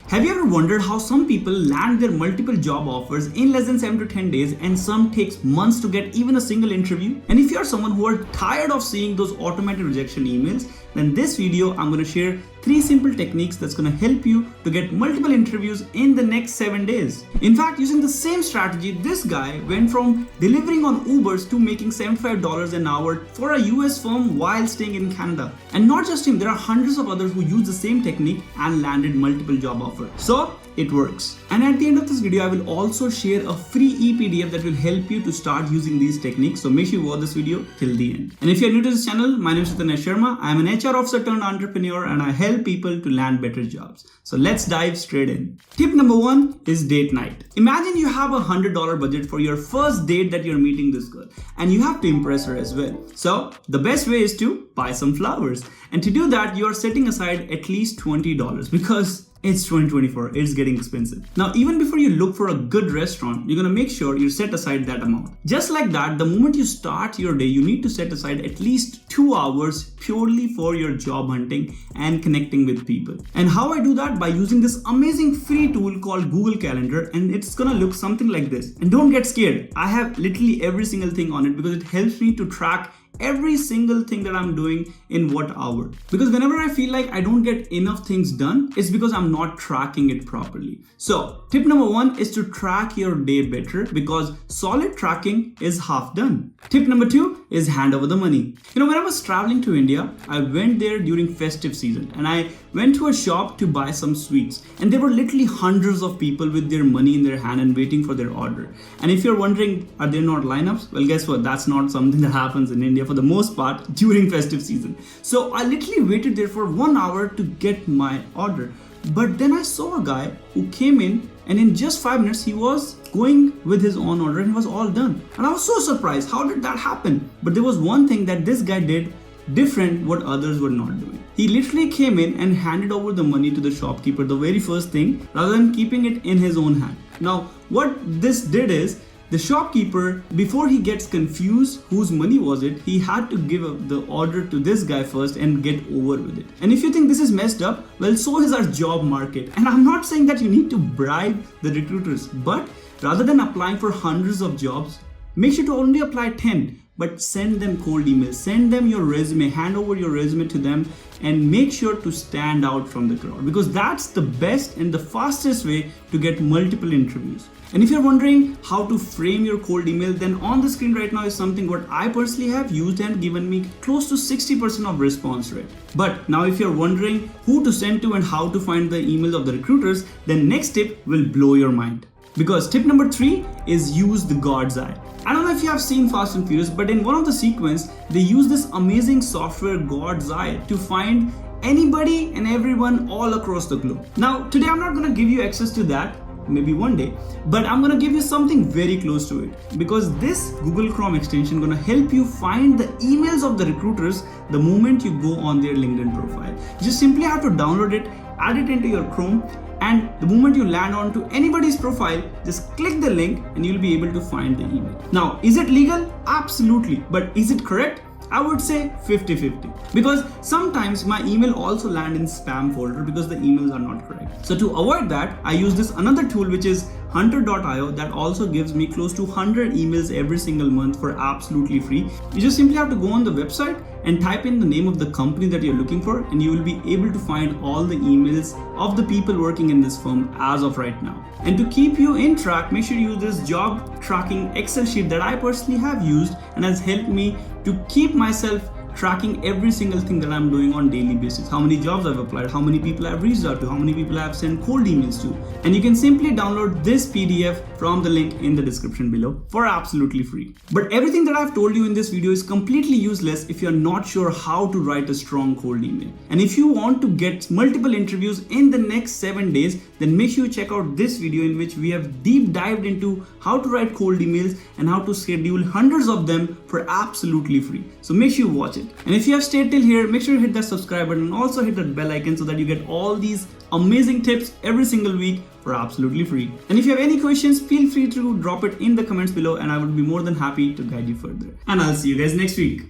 Have you ever wondered how some people land their multiple job offers in less than 7 to 10 days and some takes months to get even a single interview? And if you're someone who are tired of seeing those automated rejection emails, then this video I'm going to share 3 simple techniques that's going to help you to get multiple interviews in the next 7 days. In fact, using the same strategy, this guy went from delivering on Ubers to making $75 an hour for a US firm while staying in Canada. And not just him, there are hundreds of others who use the same technique and landed multiple job offers. So it works. And at the end of this video, I will also share a free ePDF that will help you to start using these techniques. So make sure you watch this video till the end. And if you're new to this channel, my name is Ritesh Sharma. I'm an HR officer turned entrepreneur and I help people to land better jobs. So let's dive straight in. Tip number 1 is date night. Imagine you have a $100 budget for your first date that you're meeting this girl and you have to impress her as well. So the best way is to buy some flowers. And to do that, you are setting aside at least $20 because it's 2024, it's getting expensive. Now, even before you look for a good restaurant, you're gonna make sure you set aside that amount. Just like that, the moment you start your day, you need to set aside at least 2 hours purely for your job hunting and connecting with people. And how I do that? By using this amazing free tool called Google Calendar, and it's gonna look something like this. And don't get scared, I have literally every single thing on it because it helps me to track every single thing that I'm doing in what hour. Because whenever I feel like I don't get enough things done, it's because I'm not tracking it properly. So tip number 1 is to track your day better because solid tracking is half done. Tip number 2 is hand over the money. When I was traveling to India, I went there during festive season and I went to a shop to buy some sweets. And there were literally hundreds of people with their money in their hand and waiting for their order. And if you're wondering, are there not lineups? Well, guess what? That's not something that happens in India for the most part during festive season. So I literally waited there for 1 hour to get my order. But then I saw a guy who came in and in just 5 minutes he was going with his own order and it was all done. And I was so surprised. How did that happen? But there was one thing that this guy did different what others were not doing. He literally came in and handed over the money to the shopkeeper, the very first thing, rather than keeping it in his own hand. Now, what this did is, the shopkeeper, before he gets confused whose money was it, he had to give the order to this guy first and get over with it. And if you think this is messed up, well, so is our job market. And I'm not saying that you need to bribe the recruiters, but rather than applying for hundreds of jobs, make sure to only apply 10. But send them cold emails, send them your resume, hand over your resume to them and make sure to stand out from the crowd because that's the best and the fastest way to get multiple interviews. And if you're wondering how to frame your cold email, then on the screen right now is something what I personally have used and given me close to 60% of response rate. But now if you're wondering who to send to and how to find the emails of the recruiters, then next tip will blow your mind. Because tip number 3 is use the God's eye. I don't know if you have seen Fast and Furious, but in one of the sequence, they use this amazing software God's Eye to find anybody and everyone all across the globe. Now, today I'm not going to give you access to that, maybe one day, but I'm going to give you something very close to it because this Google Chrome extension going to help you find the emails of the recruiters the moment you go on their LinkedIn profile. You just simply have to download it, add it into your Chrome, and the moment you land onto anybody's profile, just click the link and you'll be able to find the email. Now, is it legal? Absolutely. But is it correct? I would say 50-50 because sometimes my email also land in spam folder because the emails are not correct. So to avoid that, I use this another tool which is hunter.io that also gives me close to 100 emails every single month for absolutely free. You just simply have to go on the website and type in the name of the company that you're looking for and you will be able to find all the emails of the people working in this firm as of right now. And to keep you in track, make sure you use this job tracking Excel sheet that I personally have used and has helped me to keep myself tracking every single thing that I'm doing on daily basis. How many jobs I've applied, how many people I've reached out to, how many people I've sent cold emails to. And you can simply download this PDF from the link in the description below for absolutely free. But everything that I've told you in this video is completely useless if you're not sure how to write a strong cold email. And if you want to get multiple interviews in the next 7 days, then make sure you check out this video in which we have deep dived into how to write cold emails and how to schedule hundreds of them for absolutely free. So make sure you watch it. And if you have stayed till here, make sure you hit that subscribe button and also hit that bell icon so that you get all these amazing tips every single week for absolutely free. And if you have any questions, feel free to drop it in the comments below and I would be more than happy to guide you further. And I'll see you guys next week.